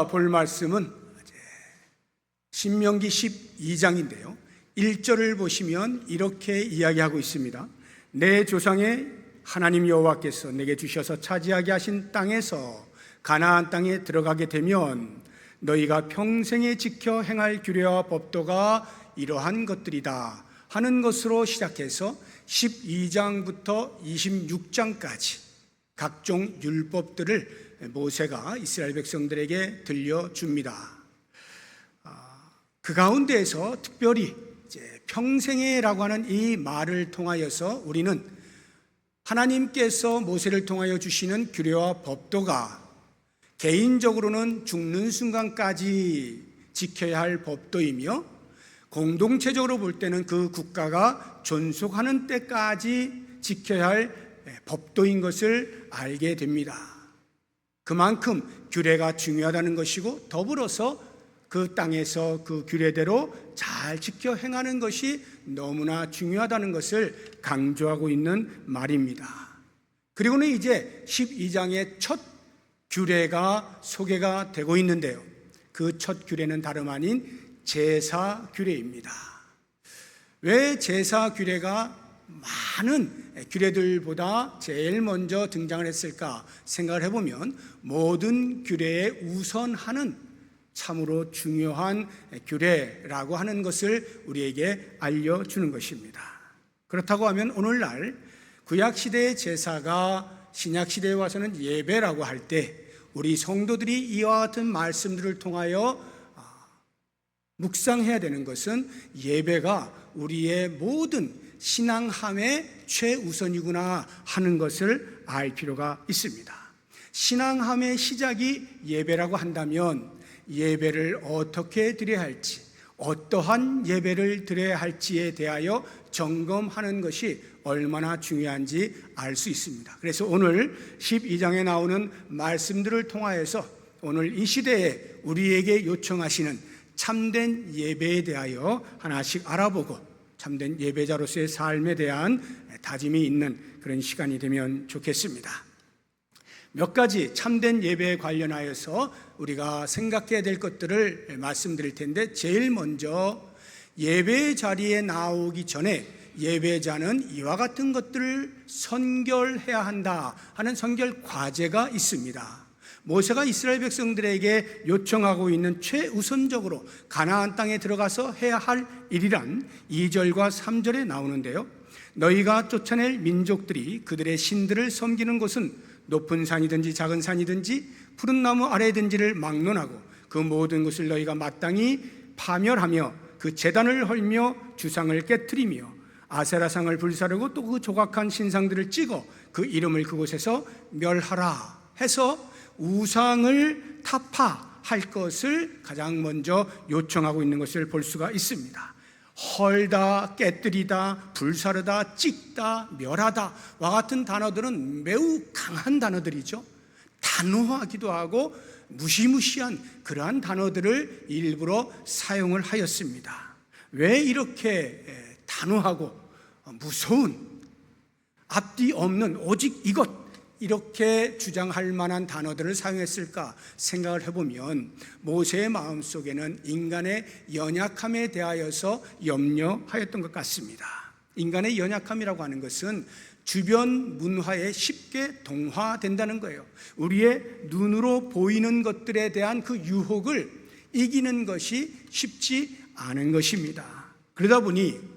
볼 말씀은 신명기 12장인데요 1절을 보시면 이렇게 이야기하고 있습니다. 내 조상의 하나님 여호와께서 내게 주셔서 차지하게 하신 땅에서 가나안 땅에 들어가게 되면 너희가 평생에 지켜 행할 규례와 법도가 이러한 것들이다 하는 것으로 시작해서 12장부터 26장까지 각종 율법들을 모세가 이스라엘 백성들에게 들려줍니다. 그 가운데에서 특별히 평생에라고 하는 이 말을 통하여서 우리는 하나님께서 모세를 통하여 주시는 규례와 법도가 개인적으로는 죽는 순간까지 지켜야 할 법도이며 공동체적으로 볼 때는 그 국가가 존속하는 때까지 지켜야 할 법도인 것을 알게 됩니다. 그만큼 규례가 중요하다는 것이고 더불어서 그 땅에서 그 규례대로 잘 지켜 행하는 것이 너무나 중요하다는 것을 강조하고 있는 말입니다. 그리고는 이제 12장의 첫 규례가 소개가 되고 있는데요. 그 첫 규례는 다름 아닌 제사 규례입니다. 왜 제사 규례가 많은 규례들보다 제일 먼저 등장을 했을까 생각을 해보면 모든 규례에 우선하는 참으로 중요한 규례라고 하는 것을 우리에게 알려주는 것입니다. 그렇다고 하면 오늘날 구약시대의 제사가 신약시대에 와서는 예배라고 할 때 우리 성도들이 이와 같은 말씀들을 통하여 묵상해야 되는 것은 예배가 우리의 모든 신앙함의 최우선이구나 하는 것을 알 필요가 있습니다. 신앙함의 시작이 예배라고 한다면 예배를 어떻게 드려야 할지, 어떠한 예배를 드려야 할지에 대하여 점검하는 것이 얼마나 중요한지 알 수 있습니다. 그래서 오늘 12장에 나오는 말씀들을 통하여서 오늘 이 시대에 우리에게 요청하시는 참된 예배에 대하여 하나씩 알아보고 참된 예배자로서의 삶에 대한 다짐이 있는 그런 시간이 되면 좋겠습니다. 몇 가지 참된 예배에 관련하여서 우리가 생각해야 될 것들을 말씀드릴 텐데 제일 먼저 예배 자리에 나오기 전에 예배자는 이와 같은 것들을 선결해야 한다 하는 선결 과제가 있습니다. 모세가 이스라엘 백성들에게 요청하고 있는 최우선적으로 가나안 땅에 들어가서 해야 할 일이란 2절과 3절에 나오는데요. 너희가 쫓아낼 민족들이 그들의 신들을 섬기는 곳은 높은 산이든지 작은 산이든지 푸른 나무 아래든지를 막론하고 그 모든 것을 너희가 마땅히 파멸하며 그 제단을 헐며 주상을 깨트리며 아세라상을 불사르고 또 그 조각한 신상들을 찍어 그 이름을 그곳에서 멸하라 해서 우상을 타파할 것을 가장 먼저 요청하고 있는 것을 볼 수가 있습니다. 헐다, 깨뜨리다, 불사르다, 찍다, 멸하다 와 같은 단어들은 매우 강한 단어들이죠. 단호하기도 하고 무시무시한 그러한 단어들을 일부러 사용을 하였습니다. 왜 이렇게 단호하고 무서운 앞뒤 없는 오직 이것 이렇게 주장할 만한 단어들을 사용했을까 생각을 해보면 모세의 마음속에는 인간의 연약함에 대하여서 염려하였던 것 같습니다. 인간의 연약함이라고 하는 것은 주변 문화에 쉽게 동화된다는 거예요. 우리의 눈으로 보이는 것들에 대한 그 유혹을 이기는 것이 쉽지 않은 것입니다. 그러다 보니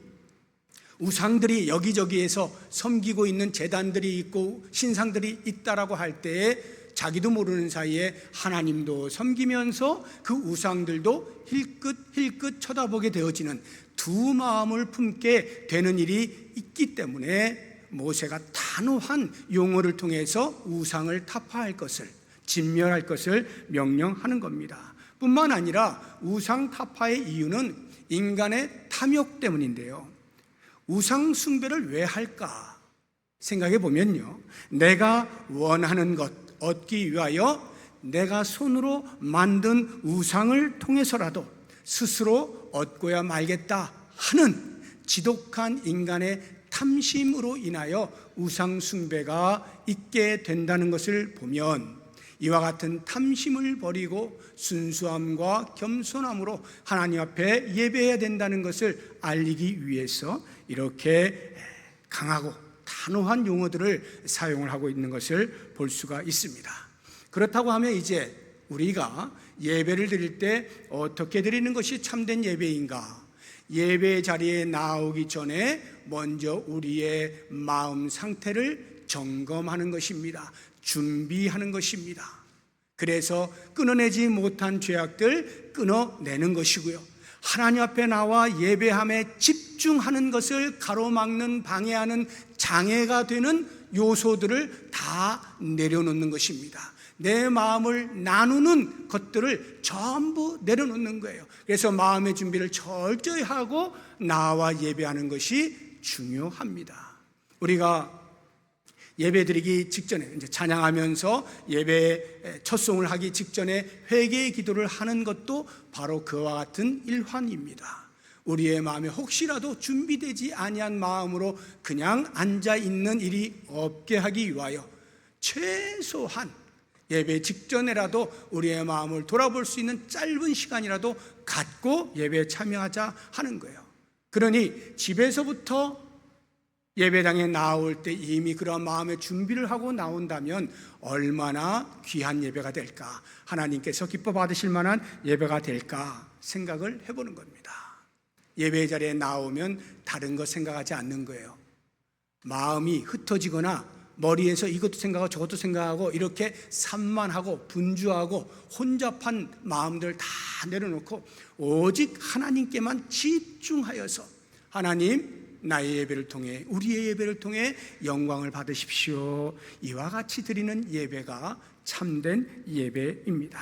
우상들이 여기저기에서 섬기고 있는 제단들이 있고 신상들이 있다라고 할 때에 자기도 모르는 사이에 하나님도 섬기면서 그 우상들도 힐끗힐끗 쳐다보게 되어지는 두 마음을 품게 되는 일이 있기 때문에 모세가 단호한 용어를 통해서 우상을 타파할 것을 진멸할 것을 명령하는 겁니다. 뿐만 아니라 우상 타파의 이유는 인간의 탐욕 때문인데요. 우상 숭배를 왜 할까 생각해 보면요, 내가 원하는 것 얻기 위하여 내가 손으로 만든 우상을 통해서라도 스스로 얻고야 말겠다 하는 지독한 인간의 탐심으로 인하여 우상 숭배가 있게 된다는 것을 보면 이와 같은 탐심을 버리고 순수함과 겸손함으로 하나님 앞에 예배해야 된다는 것을 알리기 위해서 이렇게 강하고 단호한 용어들을 사용을 하고 있는 것을 볼 수가 있습니다. 그렇다고 하면 이제 우리가 예배를 드릴 때 어떻게 드리는 것이 참된 예배인가? 예배 자리에 나오기 전에 먼저 우리의 마음 상태를 점검하는 것입니다. 준비하는 것입니다. 그래서 끊어내지 못한 죄악들 끊어내는 것이고요. 하나님 앞에 나와 예배함에 집중하는 것을 가로막는 방해하는 장애가 되는 요소들을 다 내려놓는 것입니다. 내 마음을 나누는 것들을 전부 내려놓는 거예요. 그래서 마음의 준비를 철저히 하고 나와 예배하는 것이 중요합니다. 우리가 예배드리기 직전에 이제 찬양하면서 예배 첫송을 하기 직전에 회개의 기도를 하는 것도 바로 그와 같은 일환입니다. 우리의 마음에 혹시라도 준비되지 아니한 마음으로 그냥 앉아 있는 일이 없게 하기 위하여 최소한 예배 직전에라도 우리의 마음을 돌아볼 수 있는 짧은 시간이라도 갖고 예배에 참여하자 하는 거예요. 그러니 집에서부터 예배당에 나올 때 이미 그런 마음의 준비를 하고 나온다면 얼마나 귀한 예배가 될까, 하나님께서 기뻐 받으실 만한 예배가 될까 생각을 해보는 겁니다. 예배 자리에 나오면 다른 것 생각하지 않는 거예요. 마음이 흩어지거나 머리에서 이것도 생각하고 저것도 생각하고 이렇게 산만하고 분주하고 혼잡한 마음들 다 내려놓고 오직 하나님께만 집중하여서 하나님, 나의 예배를 통해, 우리의 예배를 통해 영광을 받으십시오. 이와 같이 드리는 예배가 참된 예배입니다.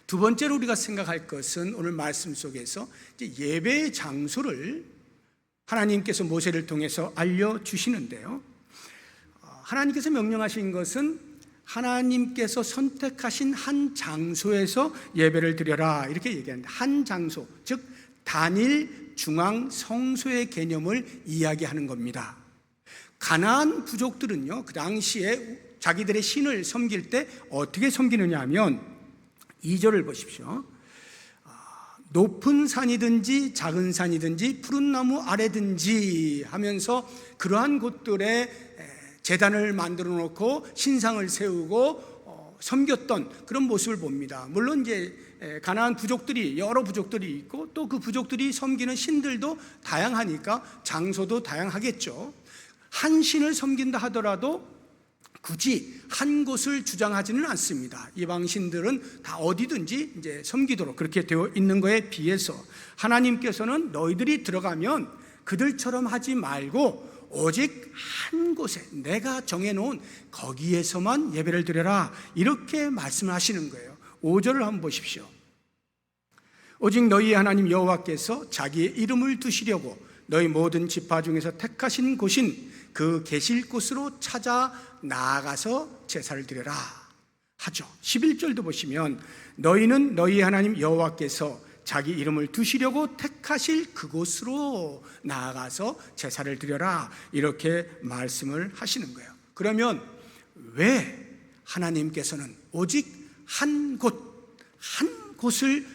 두 번째로 우리가 생각할 것은 오늘 말씀 속에서 예배의 장소를 하나님께서 모세를 통해서 알려주시는데요. 하나님께서 명령하신 것은 하나님께서 선택하신 한 장소에서 예배를 드려라 이렇게 얘기하는데, 한 장소, 즉 단일 중앙 성소의 개념을 이야기하는 겁니다. 가나안 부족들은요, 그 당시에 자기들의 신을 섬길 때 어떻게 섬기느냐 하면 2절을 보십시오. 높은 산이든지 작은 산이든지 푸른 나무 아래든지 하면서 그러한 곳들에 제단을 만들어 놓고 신상을 세우고 섬겼던 그런 모습을 봅니다. 물론 이제 가나안 부족들이, 여러 부족들이 있고 또 그 부족들이 섬기는 신들도 다양하니까 장소도 다양하겠죠. 한 신을 섬긴다 하더라도 굳이 한 곳을 주장하지는 않습니다. 이방 신들은 다 어디든지 이제 섬기도록 그렇게 되어 있는 거에 비해서 하나님께서는 너희들이 들어가면 그들처럼 하지 말고 오직 한 곳에 내가 정해놓은 거기에서만 예배를 드려라 이렇게 말씀하시는 거예요. 5절을 한번 보십시오. 오직 너희 하나님 여호와께서 자기의 이름을 두시려고 너희 모든 지파 중에서 택하신 곳인 그 계실 곳으로 찾아 나아가서 제사를 드려라 하죠. 11절도 보시면 너희는 너희 하나님 여호와께서 자기 이름을 두시려고 택하실 그곳으로 나아가서 제사를 드려라 이렇게 말씀을 하시는 거예요. 그러면 왜 하나님께서는 오직 한 곳을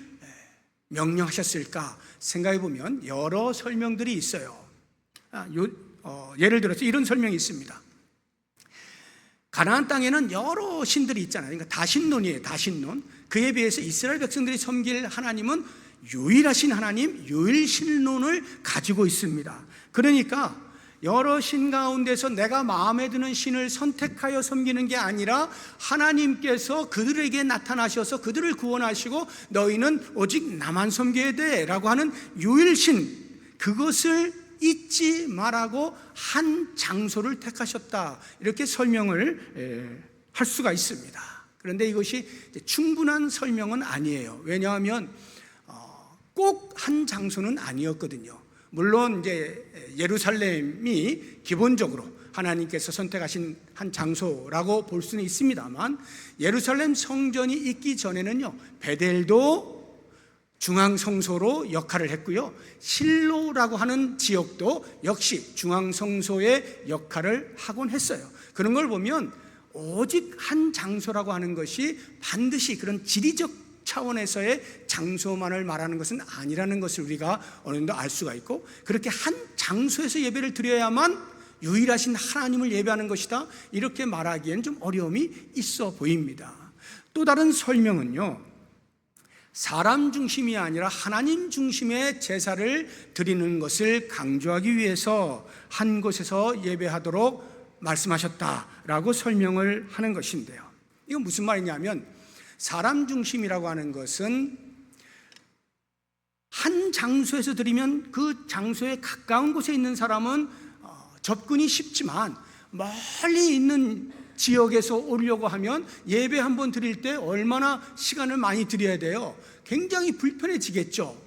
명령하셨을까 생각해 보면 여러 설명들이 있어요. 예를 들어서 이런 설명이 있습니다. 가나안 땅에는 여러 신들이 있잖아요. 그러니까 다신론이에요. 다신론. 그에 비해서 이스라엘 백성들이 섬길 하나님은 유일하신 하나님, 유일신론을 가지고 있습니다. 그러니까 여러 신 가운데서 내가 마음에 드는 신을 선택하여 섬기는 게 아니라 하나님께서 그들에게 나타나셔서 그들을 구원하시고 너희는 오직 나만 섬겨야 돼 라고 하는 유일신, 그것을 잊지 말라고 한 장소를 택하셨다 이렇게 설명을 할 수가 있습니다. 그런데 이것이 충분한 설명은 아니에요. 왜냐하면 꼭 한 장소는 아니었거든요. 물론 이제 예루살렘이 기본적으로 하나님께서 선택하신 한 장소라고 볼 수는 있습니다만 예루살렘 성전이 있기 전에는요, 베델도 중앙성소로 역할을 했고요, 실로라고 하는 지역도 역시 중앙성소의 역할을 하곤 했어요. 그런 걸 보면 오직 한 장소라고 하는 것이 반드시 그런 지리적 차원에서의 장소만을 말하는 것은 아니라는 것을 우리가 어느 정도 알 수가 있고, 그렇게 한 장소에서 예배를 드려야만 유일하신 하나님을 예배하는 것이다, 이렇게 말하기에는 좀 어려움이 있어 보입니다. 또 다른 설명은요, 사람 중심이 아니라 하나님 중심의 제사를 드리는 것을 강조하기 위해서 한 곳에서 예배하도록 말씀하셨다라고 설명을 하는 것인데요, 이건 무슨 말이냐면, 사람 중심이라고 하는 것은 한 장소에서 드리면 그 장소에 가까운 곳에 있는 사람은 접근이 쉽지만, 멀리 있는 지역에서 오려고 하면 예배 한번 드릴 때 얼마나 시간을 많이 드려야 돼요? 굉장히 불편해지겠죠.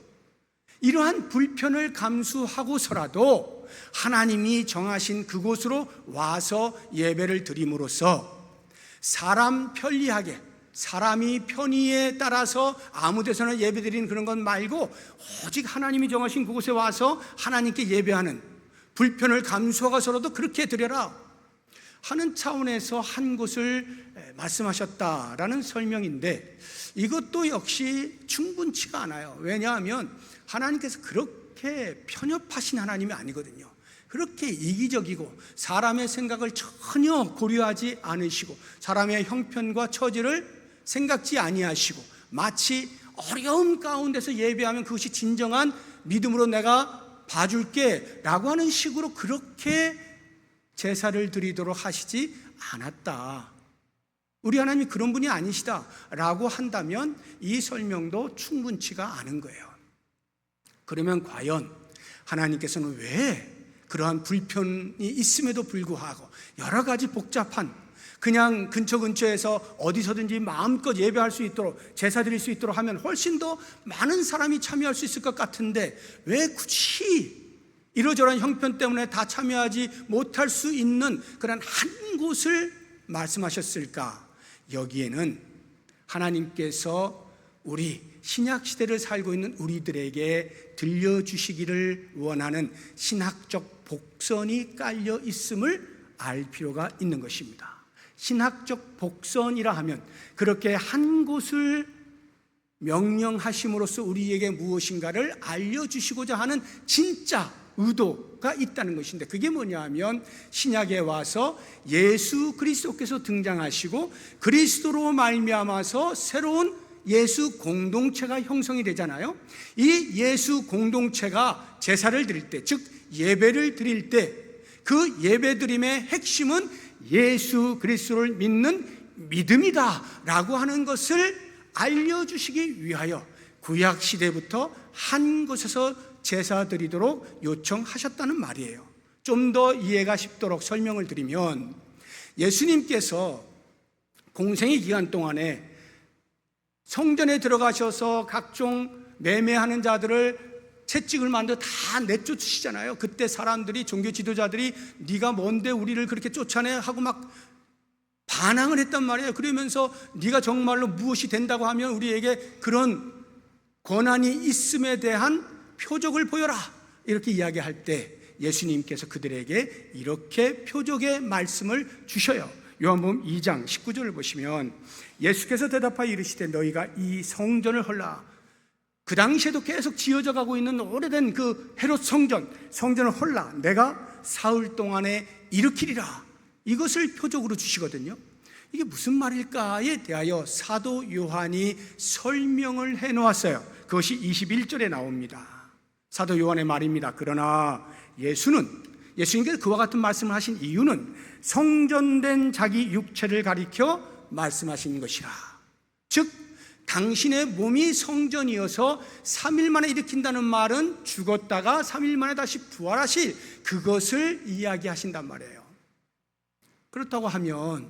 이러한 불편을 감수하고서라도 하나님이 정하신 그곳으로 와서 예배를 드림으로써 사람 편리하게, 사람이 편의에 따라서 아무 데서나 예배 드리는 그런 건 말고 오직 하나님이 정하신 그곳에 와서 하나님께 예배하는, 불편을 감수하고서라도 그렇게 드려라 하는 차원에서 한 곳을 말씀하셨다라는 설명인데, 이것도 역시 충분치가 않아요. 왜냐하면 하나님께서 그렇게 편협하신 하나님이 아니거든요. 그렇게 이기적이고 사람의 생각을 전혀 고려하지 않으시고 사람의 형편과 처지를 생각지 아니하시고, 마치 어려움 가운데서 예배하면 그것이 진정한 믿음으로 내가 봐줄게 라고 하는 식으로 그렇게 제사를 드리도록 하시지 않았다, 우리 하나님이 그런 분이 아니시다 라고 한다면 이 설명도 충분치가 않은 거예요. 그러면 과연 하나님께서는 왜 그러한 불편이 있음에도 불구하고 여러 가지 복잡한, 그냥 근처에서 어디서든지 마음껏 예배할 수 있도록, 제사 드릴 수 있도록 하면 훨씬 더 많은 사람이 참여할 수 있을 것 같은데 왜 굳이 이러저러한 형편 때문에 다 참여하지 못할 수 있는 그런 한 곳을 말씀하셨을까? 여기에는 하나님께서 우리 신약시대를 살고 있는 우리들에게 들려주시기를 원하는 신학적 복선이 깔려 있음을 알 필요가 있는 것입니다. 신학적 복선이라 하면 그렇게 한 곳을 명령하심으로써 우리에게 무엇인가를 알려주시고자 하는 진짜 의도가 있다는 것인데, 그게 뭐냐 하면 신약에 와서 예수 그리스도께서 등장하시고 그리스도로 말미암아서 새로운 예수 공동체가 형성이 되잖아요. 이 예수 공동체가 제사를 드릴 때, 즉 예배를 드릴 때 그 예배 드림의 핵심은 예수 그리스도를 믿는 믿음이다 라고 하는 것을 알려주시기 위하여 구약 시대부터 한 곳에서 제사 드리도록 요청하셨다는 말이에요. 좀 더 이해가 쉽도록 설명을 드리면, 예수님께서 공생의 기간 동안에 성전에 들어가셔서 각종 매매하는 자들을 채찍을 만들어 다 내쫓으시잖아요. 그때 사람들이, 종교 지도자들이 네가 뭔데 우리를 그렇게 쫓아내 하고 막 반항을 했단 말이에요. 그러면서 네가 정말로 무엇이 된다고 하면 우리에게 그런 권한이 있음에 대한 표적을 보여라, 이렇게 이야기할 때 예수님께서 그들에게 이렇게 표적의 말씀을 주셔요. 요한복음 2장 19절을 보시면 예수께서 대답하여 이르시되 너희가 이 성전을 헐라. 그 당시에도 계속 지어져 가고 있는 오래된 그 헤롯 성전을 헐라. 내가 사흘 동안에 일으키리라. 이것을 표적으로 주시거든요. 이게 무슨 말일까에 대하여 사도 요한이 설명을 해 놓았어요. 그것이 21절에 나옵니다. 사도 요한의 말입니다. 그러나 예수님께서 그와 같은 말씀을 하신 이유는 성전된 자기 육체를 가리켜 말씀하신 것이라. 즉 당신의 몸이 성전이어서 3일 만에 일으킨다는 말은 죽었다가 3일 만에 다시 부활하실 그것을 이야기하신단 말이에요. 그렇다고 하면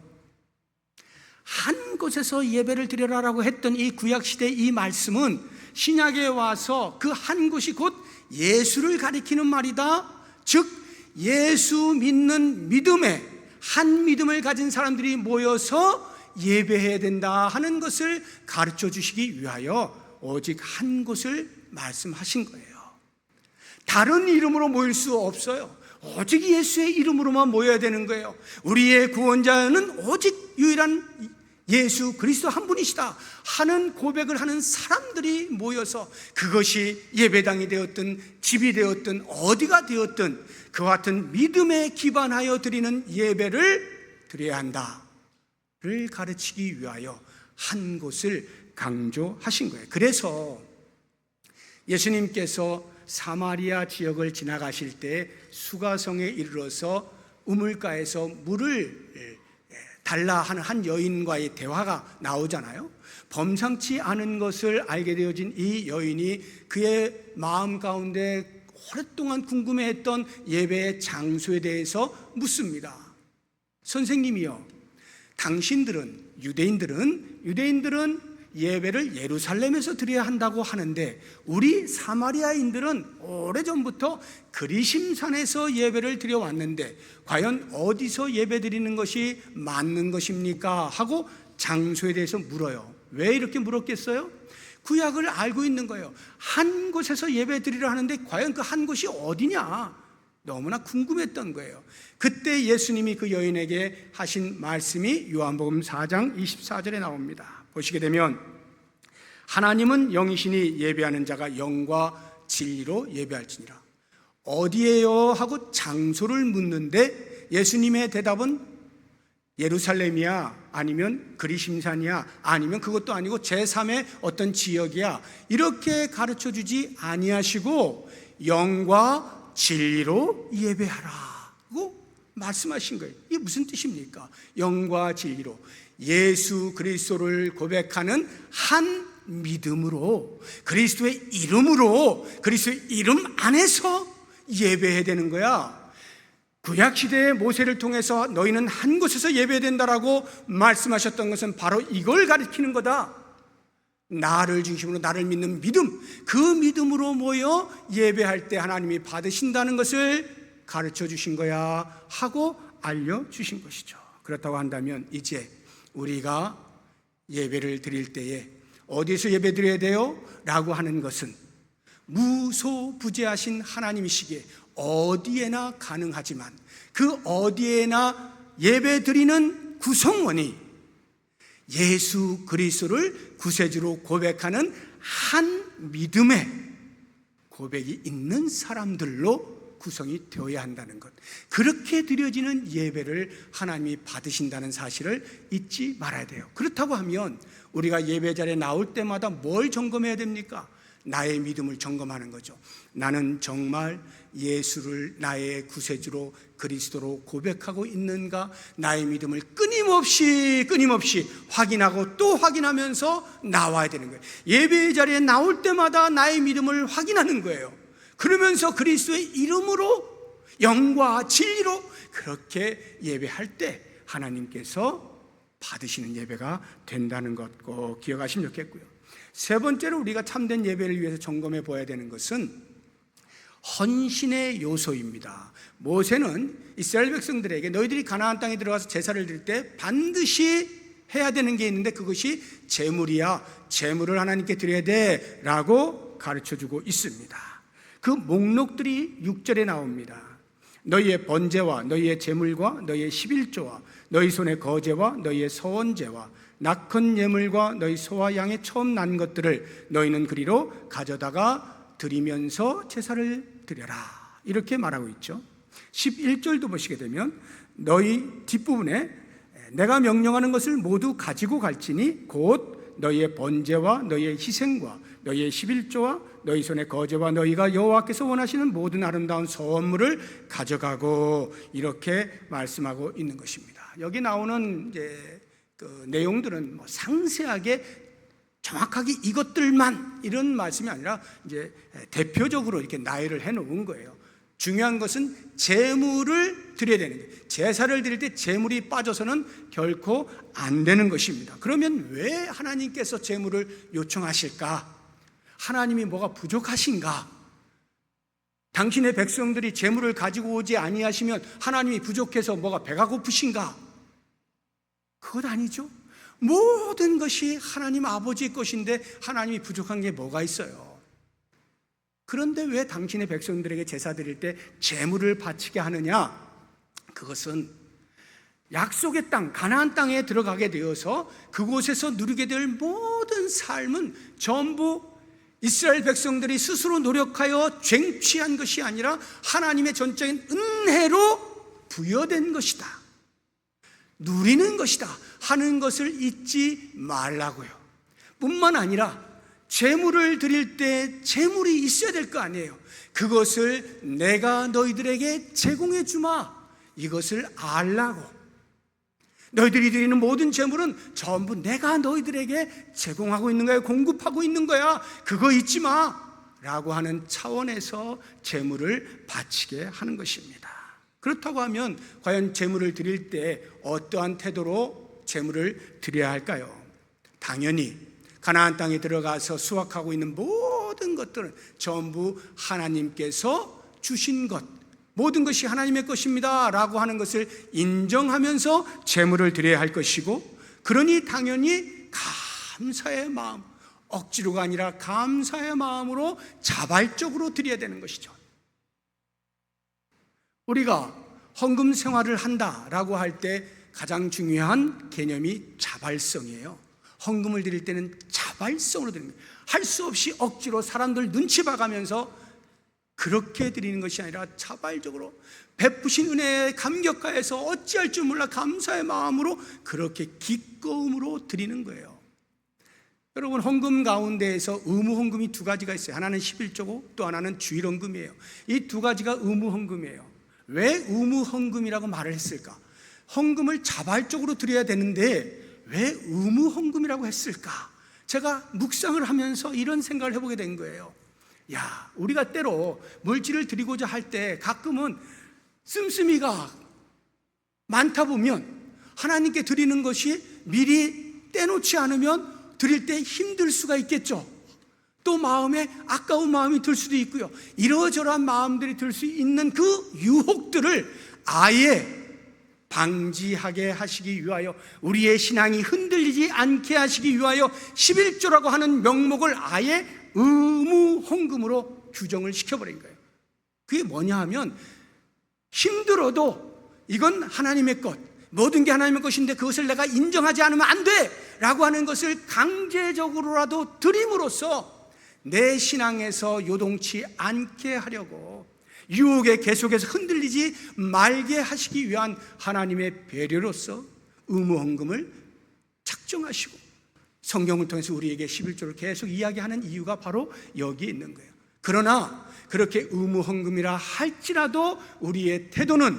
한 곳에서 예배를 드려라라고 했던 이 구약시대의 이 말씀은 신약에 와서 그 한 곳이 곧 예수를 가리키는 말이다. 즉 예수 믿는 믿음에 한 믿음을 가진 사람들이 모여서 예배해야 된다 하는 것을 가르쳐 주시기 위하여 오직 한 곳을 말씀하신 거예요. 다른 이름으로 모일 수 없어요. 오직 예수의 이름으로만 모여야 되는 거예요. 우리의 구원자는 오직 유일한 예수 그리스도 한 분이시다 하는 고백을 하는 사람들이 모여서 그것이 예배당이 되었든 집이 되었든 어디가 되었든 그와 같은 믿음에 기반하여 드리는 예배를 드려야 한다를 가르치기 위하여 한 곳을 강조하신 거예요. 그래서 예수님께서 사마리아 지역을 지나가실 때 수가성에 이르러서 우물가에서 물을 달라 하는 한 여인과의 대화가 나오잖아요. 범상치 않은 것을 알게 되어진 이 여인이 그의 마음 가운데 오랫동안 궁금해했던 예배의 장소에 대해서 묻습니다. 선생님이요, 당신들은 유대인들은 예배를 예루살렘에서 드려야 한다고 하는데 우리 사마리아인들은 오래전부터 그리심산에서 예배를 드려왔는데 과연 어디서 예배 드리는 것이 맞는 것입니까? 하고 장소에 대해서 물어요. 왜 이렇게 물었겠어요? 구약을 알고 있는 거예요. 한 곳에서 예배 드리려 하는데 과연 그 한 곳이 어디냐? 너무나 궁금했던 거예요. 그때 예수님이 그 여인에게 하신 말씀이 요한복음 4장 24절에 나옵니다. 보시게 되면 하나님은 영이시니 예배하는 자가 영과 진리로 예배할지니라. 어디에요? 하고 장소를 묻는데 예수님의 대답은 예루살렘이야, 아니면 그리심산이야, 아니면 그것도 아니고 제3의 어떤 지역이야, 이렇게 가르쳐주지 아니하시고 영과 진리로 예배하라고 말씀하신 거예요. 이게 무슨 뜻입니까? 영과 진리로, 예수 그리스도를 고백하는 한 믿음으로, 그리스도의 이름으로, 그리스도의 이름 안에서 예배해야 되는 거야. 구약시대의 모세를 통해서 너희는 한 곳에서 예배된다라고 말씀하셨던 것은 바로 이걸 가리키는 거다. 나를 중심으로 나를 믿는 믿음, 그 믿음으로 모여 예배할 때 하나님이 받으신다는 것을 가르쳐 주신 거야 하고 알려주신 것이죠. 그렇다고 한다면 이제 우리가 예배를 드릴 때에 어디서 예배 드려야 돼요? 라고 하는 것은 무소부재하신 하나님이시기에 어디에나 가능하지만 그 어디에나 예배 드리는 구성원이 예수 그리스도를 구세주로 고백하는 한 믿음의 고백이 있는 사람들로 구성이 되어야 한다는 것, 그렇게 드려지는 예배를 하나님이 받으신다는 사실을 잊지 말아야 돼요. 그렇다고 하면 우리가 예배 자리에 나올 때마다 뭘 점검해야 됩니까? 나의 믿음을 점검하는 거죠. 나는 정말 예수를 나의 구세주로 그리스도로 고백하고 있는가? 나의 믿음을 끊임없이 확인하고 또 확인하면서 나와야 되는 거예요. 예배 자리에 나올 때마다 나의 믿음을 확인하는 거예요. 그러면서 그리스도의 이름으로 영과 진리로 그렇게 예배할 때 하나님께서 받으시는 예배가 된다는 것 꼭 기억하시면 좋겠고요. 세 번째로 우리가 참된 예배를 위해서 점검해 보아야 되는 것은 헌신의 요소입니다. 모세는 이스라엘 백성들에게 너희들이 가나안 땅에 들어가서 제사를 드릴 때 반드시 해야 되는 게 있는데 그것이 제물이야, 제물을 하나님께 드려야 돼 라고 가르쳐주고 있습니다. 그 목록들이 6절에 나옵니다. 너희의 번제와 너희의 제물과 너희의 11조와 너희 손의 거제와 너희의 서원제와 낙헌 예물과 너희 소와 양의 처음 난 것들을 너희는 그리로 가져다가 드리면서 제사를 드려라, 이렇게 말하고 있죠. 11절도 보시게 되면 너희 뒷부분에 내가 명령하는 것을 모두 가지고 갈지니 곧 너희의 번제와 너희의 희생과 너희의 11조와 너희 손의 거제와 너희가 여호와께서 원하시는 모든 아름다운 서원물을 가져가고, 이렇게 말씀하고 있는 것입니다. 여기 나오는 이제 그 내용들은 뭐 상세하게 정확하게 이것들만 이런 말씀이 아니라 이제 대표적으로 이렇게 나열을 해 놓은 거예요. 중요한 것은 제물을 드려야 되는 거예요. 제사를 드릴 때 제물이 빠져서는 결코 안 되는 것입니다. 그러면 왜 하나님께서 제물을 요청하실까? 하나님이 뭐가 부족하신가? 당신의 백성들이 제물을 가지고 오지 아니하시면 하나님이 부족해서 뭐가 배가 고프신가? 그것 아니죠. 모든 것이 하나님 아버지의 것인데 하나님이 부족한 게 뭐가 있어요? 그런데 왜 당신의 백성들에게 제사 드릴 때 제물을 바치게 하느냐? 그것은 약속의 땅, 가나안 땅에 들어가게 되어서 그곳에서 누리게 될 모든 삶은 전부 이스라엘 백성들이 스스로 노력하여 쟁취한 것이 아니라 하나님의 전적인 은혜로 부여된 것이다, 누리는 것이다 하는 것을 잊지 말라고요. 뿐만 아니라 제물을 드릴 때 제물이 있어야 될 거 아니에요. 그것을 내가 너희들에게 제공해 주마, 이것을 알라고. 너희들이 드리는 모든 제물은 전부 내가 너희들에게 제공하고 있는 거야, 공급하고 있는 거야, 그거 잊지 마 라고 하는 차원에서 제물을 바치게 하는 것입니다. 그렇다고 하면 과연 제물을 드릴 때 어떠한 태도로 제물을 드려야 할까요? 당연히 가나안 땅에 들어가서 수확하고 있는 모든 것들은 전부 하나님께서 주신 것, 모든 것이 하나님의 것입니다 라고 하는 것을 인정하면서 제물을 드려야 할 것이고, 그러니 당연히 감사의 마음, 억지로가 아니라 감사의 마음으로 자발적으로 드려야 되는 것이죠. 우리가 헌금 생활을 한다라고 할 때 가장 중요한 개념이 자발성이에요. 헌금을 드릴 때는 자발성으로 드립니다. 할 수 없이 억지로 사람들 눈치 봐가면서 그렇게 드리는 것이 아니라 자발적으로 베푸신 은혜에 감격하여서 어찌할 줄 몰라 감사의 마음으로 그렇게 기꺼움으로 드리는 거예요. 여러분, 헌금 가운데에서 의무 헌금이 두 가지가 있어요. 하나는 11조고 또 하나는 주일 헌금이에요. 이 두 가지가 의무 헌금이에요. 왜 의무 헌금이라고 말을 했을까? 헌금을 자발적으로 드려야 되는데 왜 의무 헌금이라고 했을까? 제가 묵상을 하면서 이런 생각을 해보게 된 거예요. 야, 우리가 때로 물질을 드리고자 할 때 가끔은 씀씀이가 많다 보면 하나님께 드리는 것이 미리 떼놓지 않으면 드릴 때 힘들 수가 있겠죠. 또 마음에 아까운 마음이 들 수도 있고요. 이러저러한 마음들이 들 수 있는 그 유혹들을 아예 방지하게 하시기 위하여, 우리의 신앙이 흔들리지 않게 하시기 위하여 11조라고 하는 명목을 아예 의무 헌금으로 규정을 시켜버린 거예요. 그게 뭐냐 하면, 힘들어도 이건 하나님의 것, 모든 게 하나님의 것인데 그것을 내가 인정하지 않으면 안 돼 라고 하는 것을 강제적으로라도 드림으로써 내 신앙에서 요동치 않게 하려고, 유혹에 계속해서 흔들리지 말게 하시기 위한 하나님의 배려로서 의무 헌금을 작정하시고 성경을 통해서 우리에게 11조를 계속 이야기하는 이유가 바로 여기에 있는 거예요. 그러나 그렇게 의무 헌금이라 할지라도 우리의 태도는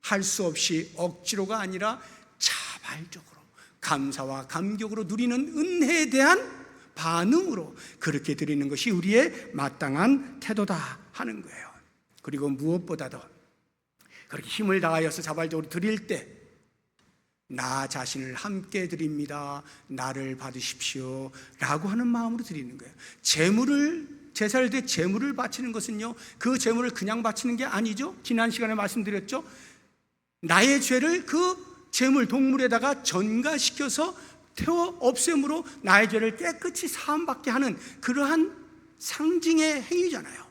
할 수 없이 억지로가 아니라 자발적으로 감사와 감격으로 누리는 은혜에 대한 반응으로 그렇게 드리는 것이 우리의 마땅한 태도다 하는 거예요. 그리고 무엇보다도 그렇게 힘을 다하여서 자발적으로 드릴 때 나 자신을 함께 드립니다, 나를 받으십시오 라고 하는 마음으로 드리는 거예요. 제사를 때 제물을 바치는 것은요, 그 제물을 그냥 바치는 게 아니죠. 지난 시간에 말씀드렸죠. 나의 죄를 그 제물 동물에다가 전가시켜서 태워 없앰으로 나의 죄를 깨끗이 사함받게 하는 그러한 상징의 행위잖아요.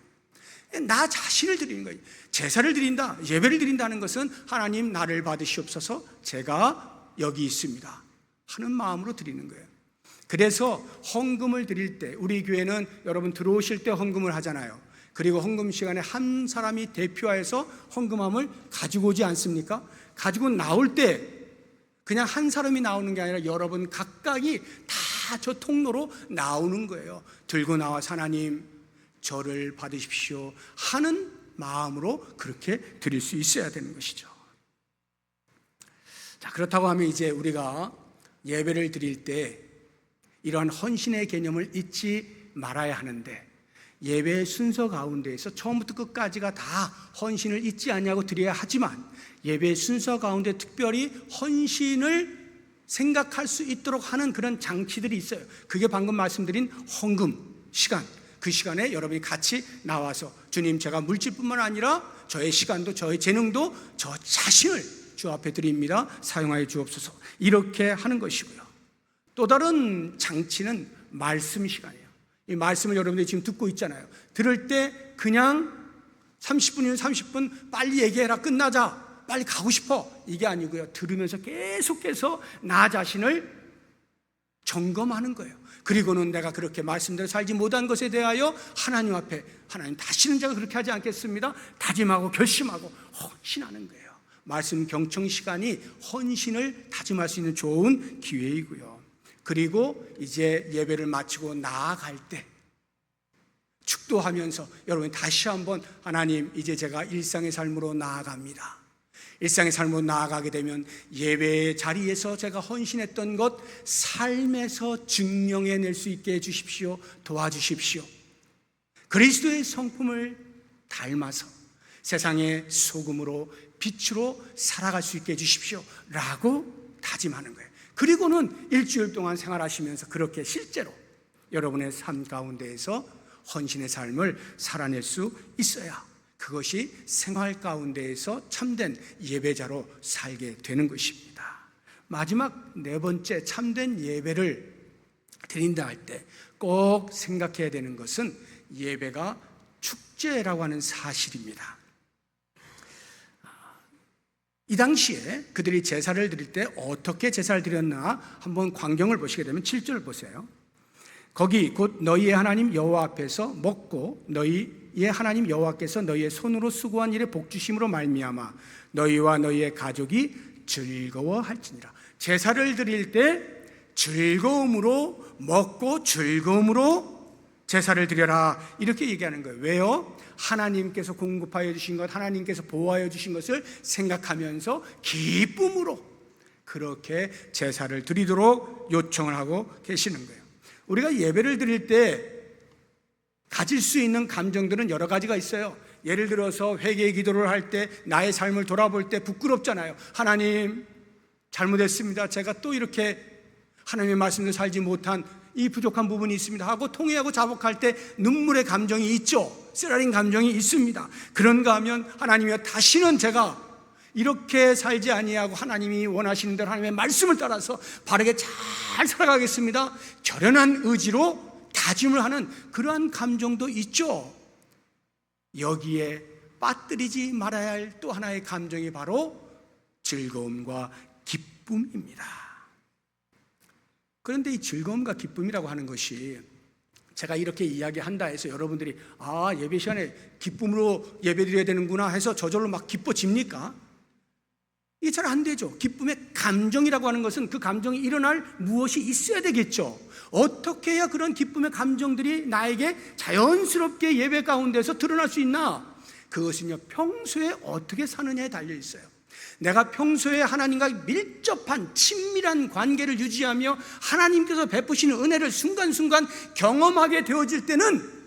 나 자신을 드리는 거예요. 제사를 드린다, 예배를 드린다는 것은 하나님 나를 받으시옵소서, 제가 여기 있습니다 하는 마음으로 드리는 거예요. 그래서 헌금을 드릴 때, 우리 교회는 여러분 들어오실 때 헌금을 하잖아요. 그리고 헌금 시간에 한 사람이 대표하여서 헌금함을 가지고 오지 않습니까? 가지고 나올 때 그냥 한 사람이 나오는 게 아니라 여러분 각각이 다 저 통로로 나오는 거예요. 들고 나와서 하나님 저를 받으십시오 하는 마음으로 그렇게 드릴 수 있어야 되는 것이죠. 자, 그렇다고 하면 이제 우리가 예배를 드릴 때 이러한 헌신의 개념을 잊지 말아야 하는데, 예배의 순서 가운데에서 처음부터 끝까지가 다 헌신을 잊지 아니하고 드려야 하지만, 예배의 순서 가운데 특별히 헌신을 생각할 수 있도록 하는 그런 장치들이 있어요. 그게 방금 말씀드린 헌금 시간, 그 시간에 여러분이 같이 나와서 주님, 제가 물질뿐만 아니라 저의 시간도 저의 재능도 저 자신을 주 앞에 드립니다, 사용하여 주옵소서, 이렇게 하는 것이고요. 또 다른 장치는 말씀 시간이에요. 이 말씀을 여러분들이 지금 듣고 있잖아요. 들을 때 그냥 30분이면 30분 빨리 얘기해라, 끝나자, 빨리 가고 싶어, 이게 아니고요. 들으면서 계속해서 나 자신을 점검하는 거예요. 그리고는 내가 그렇게 말씀대로 살지 못한 것에 대하여 하나님 앞에, 하나님 다시는 제가 그렇게 하지 않겠습니다, 다짐하고 결심하고 헌신하는 거예요. 말씀 경청 시간이 헌신을 다짐할 수 있는 좋은 기회이고요. 그리고 이제 예배를 마치고 나아갈 때 축도하면서 여러분 다시 한번, 하나님 이제 제가 일상의 삶으로 나아갑니다. 일상의 삶으로 나아가게 되면 예배의 자리에서 제가 헌신했던 것 삶에서 증명해낼 수 있게 해주십시오. 도와주십시오. 그리스도의 성품을 닮아서 세상의 소금으로 빛으로 살아갈 수 있게 해주십시오 라고 다짐하는 거예요. 그리고는 일주일 동안 생활하시면서 그렇게 실제로 여러분의 삶 가운데에서 헌신의 삶을 살아낼 수 있어야 그것이 생활 가운데에서 참된 예배자로 살게 되는 것입니다. 마지막 네 번째, 참된 예배를 드린다 할 때 꼭 생각해야 되는 것은 예배가 축제라고 하는 사실입니다. 이 당시에 그들이 제사를 드릴 때 어떻게 제사를 드렸나 한번 광경을 보시게 되면 7절 보세요. 거기 곧 너희의 하나님 여호와 앞에서 먹고 너희의 하나님 여호와께서 너희의 손으로 수고한 일에 복주심으로 말미암아 너희와 너희의 가족이 즐거워할지니라. 제사를 드릴 때 즐거움으로 먹고 즐거움으로 제사를 드려라, 이렇게 얘기하는 거예요. 왜요? 하나님께서 공급하여 주신 것, 하나님께서 보호하여 주신 것을 생각하면서 기쁨으로 그렇게 제사를 드리도록 요청을 하고 계시는 거예요. 우리가 예배를 드릴 때 가질 수 있는 감정들은 여러 가지가 있어요. 예를 들어서 회개 기도를 할 때 나의 삶을 돌아볼 때 부끄럽잖아요. 하나님 잘못했습니다, 제가 또 이렇게 하나님의 말씀대로 살지 못한 이 부족한 부분이 있습니다 하고 통회하고 자복할 때 눈물의 감정이 있죠. 쓰라린 감정이 있습니다. 그런가 하면 하나님이여 다시는 제가 이렇게 살지 아니하고 하나님이 원하시는 대로 하나님의 말씀을 따라서 바르게 잘 살아가겠습니다, 결연한 의지로 다짐을 하는 그러한 감정도 있죠. 여기에 빠뜨리지 말아야 할 또 하나의 감정이 바로 즐거움과 기쁨입니다. 그런데 이 즐거움과 기쁨이라고 하는 것이 제가 이렇게 이야기한다 해서 여러분들이 예배 시간에 기쁨으로 예배드려야 되는구나 해서 저절로 막 기뻐집니까? 이게 잘 안 되죠. 기쁨의 감정이라고 하는 것은 그 감정이 일어날 무엇이 있어야 되겠죠. 어떻게 해야 그런 기쁨의 감정들이 나에게 자연스럽게 예배 가운데서 드러날 수 있나? 그것은요, 평소에 어떻게 사느냐에 달려 있어요. 내가 평소에 하나님과 밀접한 친밀한 관계를 유지하며 하나님께서 베푸시는 은혜를 순간순간 경험하게 되어질 때는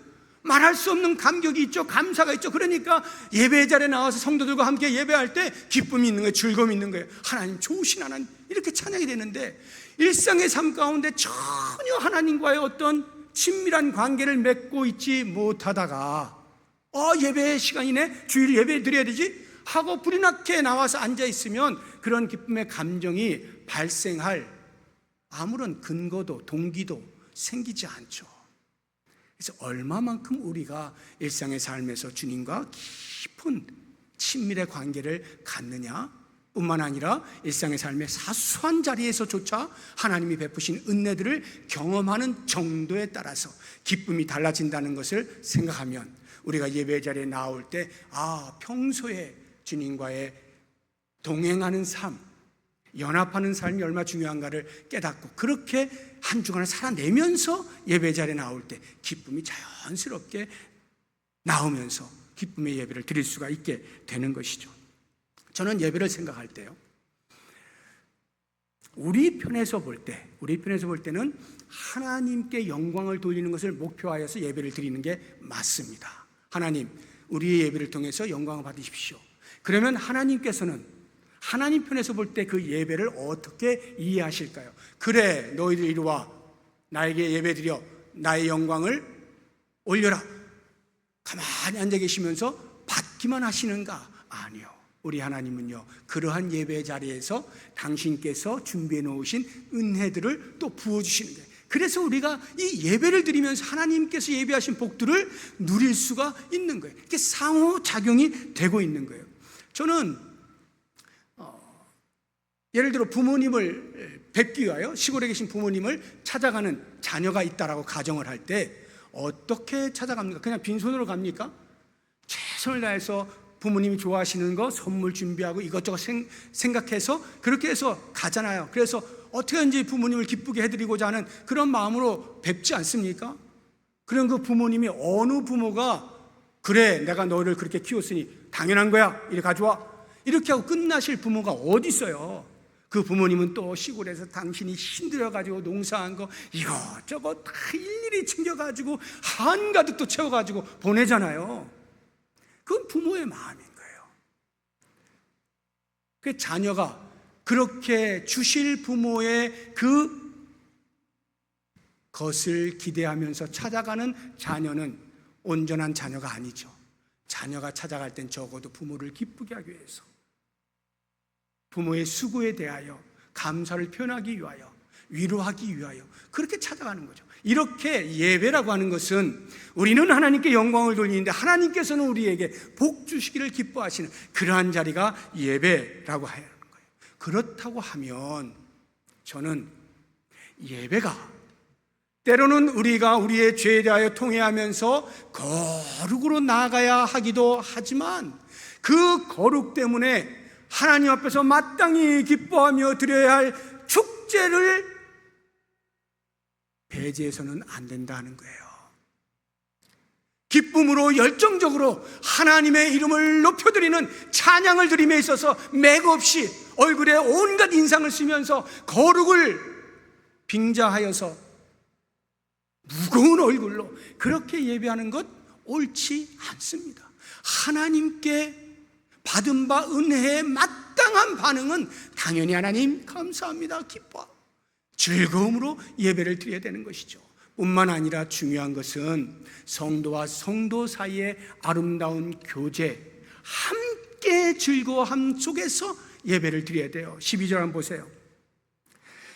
말할 수 없는 감격이 있죠. 감사가 있죠. 그러니까 예배 자리에 나와서 성도들과 함께 예배할 때 기쁨이 있는 거예요. 즐거움이 있는 거예요. 하나님 좋으신 하나님, 이렇게 찬양이 되는데 일상의 삶 가운데 전혀 하나님과의 어떤 친밀한 관계를 맺고 있지 못하다가 예배 시간이네, 주일 예배 드려야 되지 하고 불이 나게 나와서 앉아있으면 그런 기쁨의 감정이 발생할 아무런 근거도 동기도 생기지 않죠. 그래서 얼마만큼 우리가 일상의 삶에서 주님과 깊은 친밀의 관계를 갖느냐 뿐만 아니라 일상의 삶의 사소한 자리에서조차 하나님이 베푸신 은혜들을 경험하는 정도에 따라서 기쁨이 달라진다는 것을 생각하면 우리가 예배 자리에 나올 때 평소에 주님과의 동행하는 삶, 연합하는 삶이 얼마나 중요한가를 깨닫고 그렇게 한 주간을 살아내면서 예배 자리에 나올 때 기쁨이 자연스럽게 나오면서 기쁨의 예배를 드릴 수가 있게 되는 것이죠. 저는 예배를 생각할 때요, 우리 편에서 볼 때는 하나님께 영광을 돌리는 것을 목표하여서 예배를 드리는 게 맞습니다. 하나님, 우리의 예배를 통해서 영광을 받으십시오. 그러면 하나님께서는 하나님 편에서 볼 때 그 예배를 어떻게 이해하실까요? 그래, 너희들 이리 와, 나에게 예배드려, 나의 영광을 올려라. 가만히 앉아 계시면서 받기만 하시는가? 아니요. 우리 하나님은요, 그러한 예배 자리에서 당신께서 준비해 놓으신 은혜들을 또 부어주시는 거예요. 그래서 우리가 이 예배를 드리면서 하나님께서 예배하신 복들을 누릴 수가 있는 거예요. 이게 상호작용이 되고 있는 거예요. 저는 예를 들어 부모님을 뵙기 위하여 시골에 계신 부모님을 찾아가는 자녀가 있다라고 가정을 할 때 어떻게 찾아갑니까? 그냥 빈손으로 갑니까? 최선을 다해서 부모님이 좋아하시는 거 선물 준비하고 이것저것 생각해서 그렇게 해서 가잖아요. 그래서 어떻게든지 부모님을 기쁘게 해드리고자 하는 그런 마음으로 뵙지 않습니까? 그럼 그 부모님이 어느 부모가 그래 내가 너를 그렇게 키웠으니 당연한 거야 이리 가져와 이렇게 하고 끝나실 부모가 어디 있어요? 그 부모님은 또 시골에서 당신이 힘들어가지고 농사한 거 이것저것 다 일일이 챙겨가지고 한가득 또 채워가지고 보내잖아요. 그건 부모의 마음인 거예요. 그 자녀가 그렇게 주실 부모의 그 것을 기대하면서 찾아가는 자녀는 온전한 자녀가 아니죠. 자녀가 찾아갈 땐 적어도 부모를 기쁘게 하기 위해서 부모의 수고에 대하여 감사를 표현하기 위하여 위로하기 위하여 그렇게 찾아가는 거죠. 이렇게 예배라고 하는 것은 우리는 하나님께 영광을 돌리는데 하나님께서는 우리에게 복 주시기를 기뻐하시는 그러한 자리가 예배라고 하는 거예요. 그렇다고 하면 저는 예배가 때로는 우리가 우리의 죄에 대하여 통회하면서 거룩으로 나아가야 하기도 하지만 그 거룩 때문에 하나님 앞에서 마땅히 기뻐하며 드려야 할 축제를 배제해서는 안 된다는 거예요. 기쁨으로 열정적으로 하나님의 이름을 높여드리는 찬양을 드림에 있어서 맥없이 얼굴에 온갖 인상을 쓰면서 거룩을 빙자하여서 무거운 얼굴로 그렇게 예배하는 것 옳지 않습니다. 하나님께 받은 바 은혜에 마땅한 반응은 당연히 하나님 감사합니다 기뻐 즐거움으로 예배를 드려야 되는 것이죠. 뿐만 아니라 중요한 것은 성도와 성도 사이의 아름다운 교제 함께 즐거워함 속에서 예배를 드려야 돼요. 12절 한번 보세요.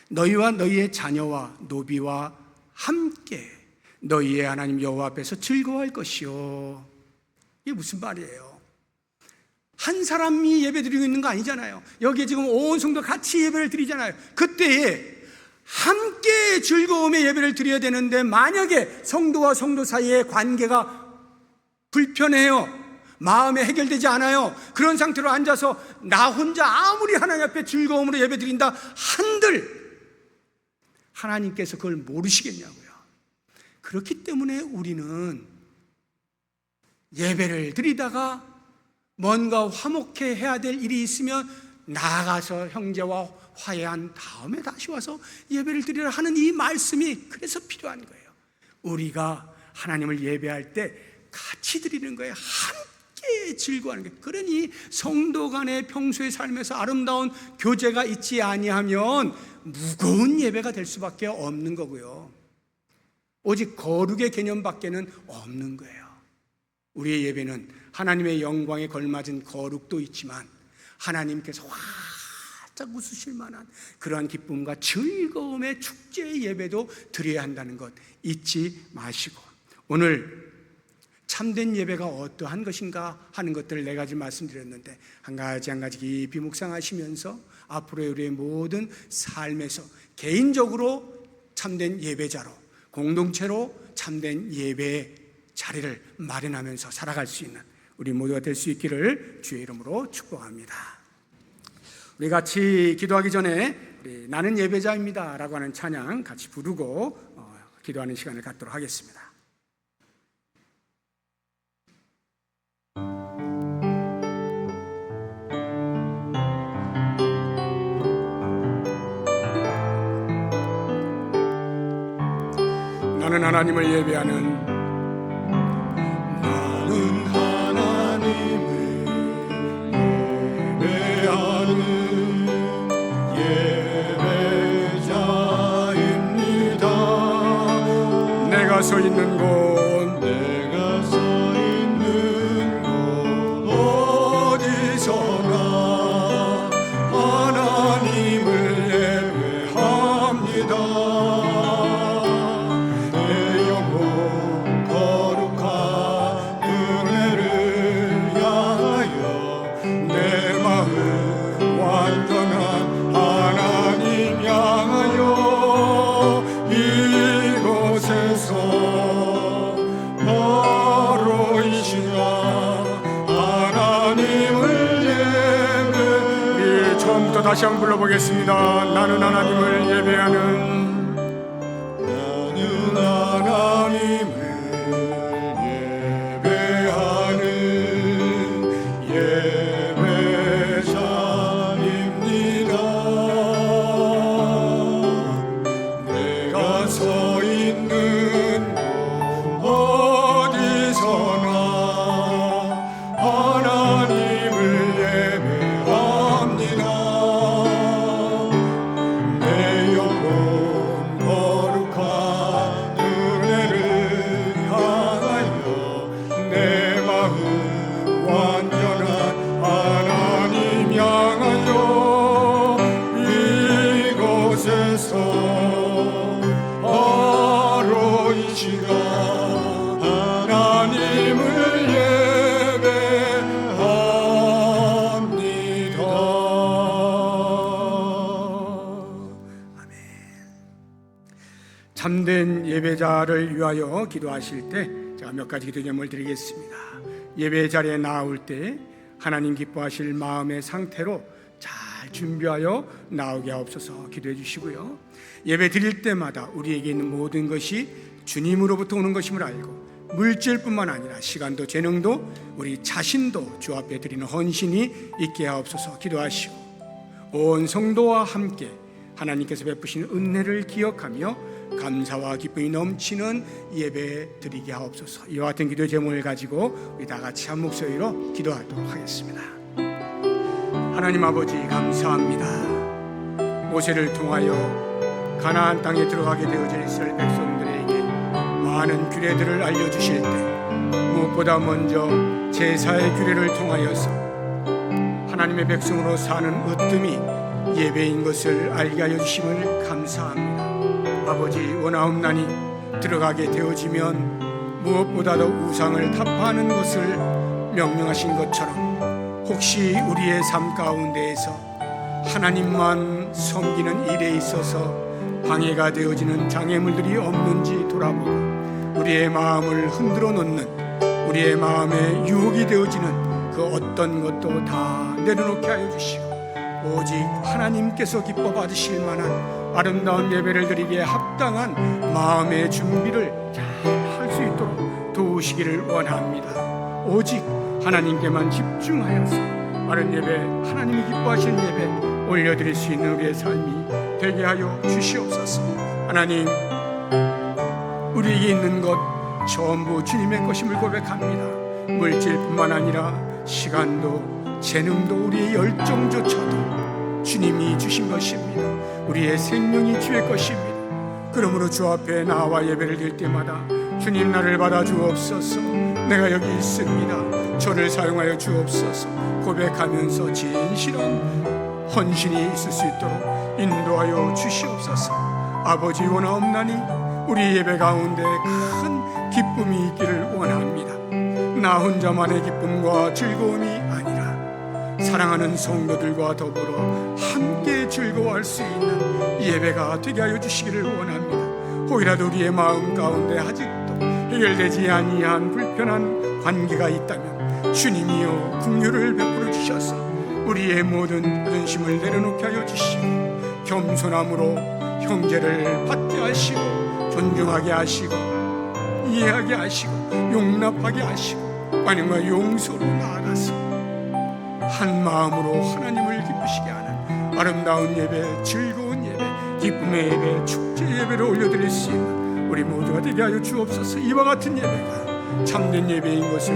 너희와 너희의 자녀와 노비와 함께 너희의 하나님 여호와 앞에서 즐거워할 것이요. 이게 무슨 말이에요? 한 사람이 예배 드리고 있는 거 아니잖아요. 여기에 지금 온 성도 같이 예배를 드리잖아요. 그때에 함께 즐거움의 예배를 드려야 되는데 만약에 성도와 성도 사이의 관계가 불편해요. 마음에 해결되지 않아요. 그런 상태로 앉아서 나 혼자 아무리 하나님 앞에 즐거움으로 예배 드린다 한들 하나님께서 그걸 모르시겠냐고요. 그렇기 때문에 우리는 예배를 드리다가 뭔가 화목해 해야 될 일이 있으면 나아가서 형제와 화해한 다음에 다시 와서 예배를 드리라 하는 이 말씀이 그래서 필요한 거예요. 우리가 하나님을 예배할 때 같이 드리는 거예요. 함께 즐거워하는 거예요. 그러니 성도 간의 평소의 삶에서 아름다운 교제가 있지 아니하면 무거운 예배가 될 수밖에 없는 거고요. 오직 거룩의 개념밖에는 없는 거예요. 우리의 예배는 하나님의 영광에 걸맞은 거룩도 있지만 하나님께서 활짝 웃으실 만한 그러한 기쁨과 즐거움의 축제의 예배도 드려야 한다는 것 잊지 마시고 오늘 참된 예배가 어떠한 것인가 하는 것들을 4가지 말씀드렸는데 한 가지 한 가지 깊이 묵상하시면서 앞으로의 우리의 모든 삶에서 개인적으로 참된 예배자로 공동체로 참된 예배의 자리를 마련하면서 살아갈 수 있는 우리 모두가 될 수 있기를 주의 이름으로 축복합니다. 우리 같이 기도하기 전에 우리 나는 예배자입니다 라고 하는 찬양 같이 부르고 기도하는 시간을 갖도록 하겠습니다. 나는 하나님을 예배하는 내가 서 있는 곳 내가 서 있는 곳 어디서나 하나님을 예배합니다. 다시 한번 불러보겠습니다. 나는 하나님을 예배하는 나는 하나님을 예배하는 예배자입니다. 내가 서 있는 곳 어디서나 하나님을 예배합니다. 내 영혼 거룩한 은혜를 향하여 내 마음 완전한 하나님 향하여 이곳에서 바로 이 시간 하나님을 예배합니다. 참된 예배자를 위하여 기도하실 때 제가 몇 가지 기도 제목을 드리겠습니다. 예배 자리에 나올 때 하나님 기뻐하실 마음의 상태로 잘 준비하여 나오게 하옵소서 기도해 주시고요. 예배 드릴 때마다 우리에게 있는 모든 것이 주님으로부터 오는 것임을 알고 물질뿐만 아니라 시간도 재능도 우리 자신도 주 앞에 드리는 헌신이 있게 하옵소서 기도하시고 온 성도와 함께 하나님께서 베푸신 은혜를 기억하며 감사와 기쁨이 넘치는 예배 드리게 하옵소서. 이와 같은 기도 제목을 가지고 우리 다 같이 한 목소리로 기도하도록 하겠습니다. 하나님 아버지 감사합니다. 모세를 통하여 가나안 땅에 들어가게 되어질 이스라엘 백성들에게 많은 규례들을 알려주실 때 무엇보다 먼저 제사의 규례를 통하여서 하나님의 백성으로 사는 으뜸이 예배인 것을 알게 하여 주심을 감사합니다. 아버지 원하옵나니 들어가게 되어지면 무엇보다도 우상을 타파하는 것을 명령하신 것처럼 혹시 우리의 삶 가운데에서 하나님만 섬기는 일에 있어서 방해가 되어지는 장애물들이 없는지 돌아보고 우리의 마음을 흔들어 놓는 우리의 마음에 유혹이 되어지는 그 어떤 것도 다 내려놓게 하여 주시고 오직 하나님께서 기뻐 받으실 만한 아름다운 예배를 드리기에 합당한 마음의 준비를 잘 할 수 있도록 도우시기를 원합니다. 오직 하나님께만 집중하여서 바른 예배, 하나님이 기뻐하시는 예배 올려드릴 수 있는 우리의 삶이 되게 하여 주시옵소서. 하나님, 우리에게 있는 것 전부 주님의 것임을 고백합니다. 물질뿐만 아니라 시간도 재능도 우리의 열정조차도 주님이 주신 것입니다. 우리의 생명이 주의 것입니다. 그러므로 주 앞에 나와 예배를 드릴 때마다 주님 나를 받아 주옵소서. 내가 여기 있습니다. 저를 사용하여 주옵소서. 고백하면서 진실한 헌신이 있을 수 있도록 인도하여 주시옵소서. 아버지 원하옵나니 우리 예배 가운데 큰 기쁨이 있기를 원합니다. 나 혼자만의 기쁨과 즐거움이 아니라 사랑하는 성도들과 더불어 함께 즐거워할 수 있는 예배가 되게 하여 주시기를 원합니다. 혹이라도 우리의 마음 가운데 아직도 해결되지 아니한 불편한 관계가 있다면 주님이여 긍휼을 베풀어 주셔서 우리의 모든 자존심을 내려놓게 하여 주시고 겸손함으로 형제를 받게 하시고 존중하게 하시고 이해하게 하시고 용납하게 하시고 하나님과 용서로 나아가서 한 마음으로 하나님을 기쁘시게 하는 아름다운 예배, 즐거운 예배, 기쁨의 예배, 축제 예배를 올려드릴 수 있는 우리 모두가 되게 하여 주옵소서. 이와 같은 예배가 참된 예배인 것을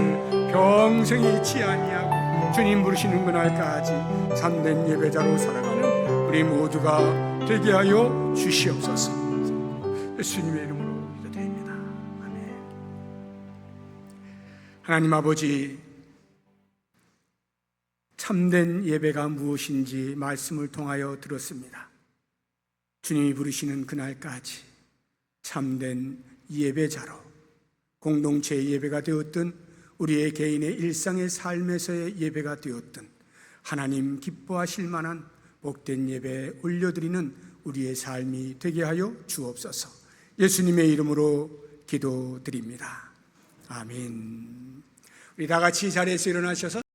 평생 잊지 아니하고 주님 부르시는 그날까지 참된 예배자로 살아가는 우리 모두가 되게 하여 주시옵소서. 예수님의 이름으로 기도드립니다. 아멘. 하나님 아버지, 참된 예배가 무엇인지 말씀을 통하여 들었습니다. 주님이 부르시는 그날까지 참된 예배자로 공동체의 예배가 되었든 우리의 개인의 일상의 삶에서의 예배가 되었든 하나님 기뻐하실 만한 복된 예배 올려드리는 우리의 삶이 되게 하여 주옵소서. 예수님의 이름으로 기도드립니다. 아멘. 우리 다 같이 자리에서 일어나셔서